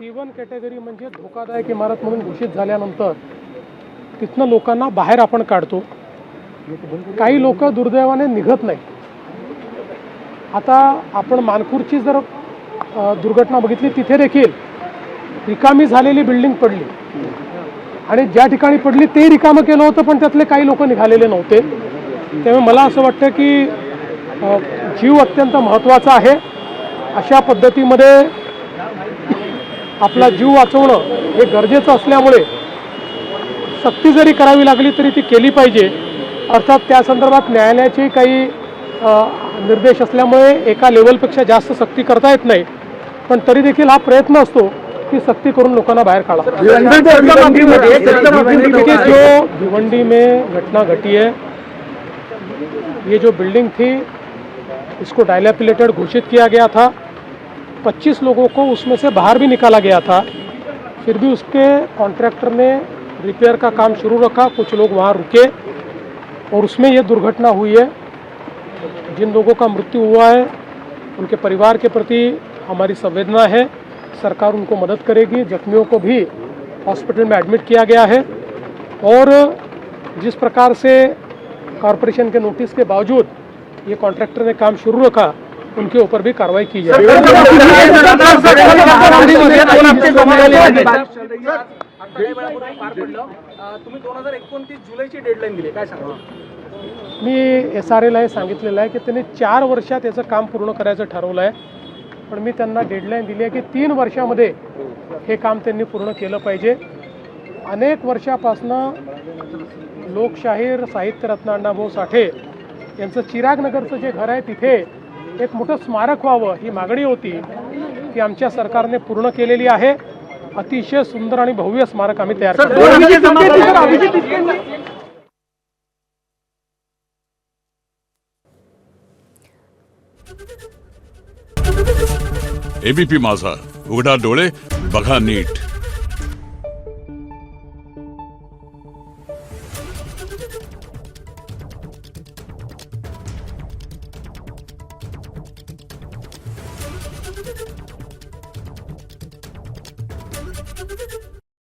C1 category म्हणजे धोकादायक इमारत म्हणून घोषित झाल्यानंतर तिथनं लोकांना बाहेर आपण काढतो. काही लोक दुर्दैवाने निघत नाही. आता आपण मानखुर्दची जर दुर्घटना बघितली, तिथे देखील रिकामी झालेली बिल्डिंग पडली आणि ज्या ठिकाणी पडली ते रिकामं केलं होतं, पण त्यातले काही लोक निघालेले नव्हते. त्यामुळे मला असं वाटतं की जीव अत्यंत महत्त्वाचा आहे. अशा पद्धतीमध्ये आपला जीव वाचवणं हे गरजेचं असल्यामुळे सक्ती जरी करावी लागली तरी ती केली पाहिजे. अर्थात त्या संदर्भात न्यायालयाचे काही निर्देश असल्यामुळे एका लेवलपेक्षा जास्त सक्ती करता येत नाही, पण तरी देखील हा प्रयत्न असतो की सक्ती करून लोकांना बाहर काढ़ा. जो भिवंडी में घटना घटी है, ये जो बिल्डिंग थी इसको डायलैपिलेटेड घोषित किया गया था. 25 लोगों को उसमें से बाहर भी निकाला गया था. फिर भी उसके कॉन्ट्रैक्टर ने रिपेयर का काम शुरू रखा. कुछ लोग वहाँ रुके और उसमें ये दुर्घटना हुई है. जिन लोगों का मृत्यु हुआ है उनके परिवार के प्रति हमारी संवेदना है. सरकार उनको मदद करेगी. जख्मियों को भी हॉस्पिटल में एडमिट किया गया है और जिस प्रकार से कॉरपोरेशन के नोटिस के बावजूद ये कॉन्ट्रैक्टर ने काम शुरू रखा, उनके ऊपर भी कार्रवाई की जाए. तुम्ही 2029 जुलैची डेडलाईन दिली, काय सांगा? मी SRAला हे सांगितलेलं आहे की त्यांनी 4 वर्षात याचं काम पूर्ण करायचं ठरवलं आहे. पण मी त्यांना डेडलाईन दिली आहे की 3 वर्षामध्ये हे काम त्यांनी पूर्ण केलं पाहिजे. अनेक वर्षापासनं लोकशाहीर साहित्यरत्न अण्णाभाऊ साठे यांचं चिरागनगरचं जे घर आहे तिथे एक मोठं स्मारक व्हावं ही मागणी होती, ती आमच्या सरकारने पूर्ण केलेली आहे. अतिशय सुंदर आणि भव्य स्मारक आम्ही तयार करतो. ABP माझा, उघडा डोळे बघा नीट.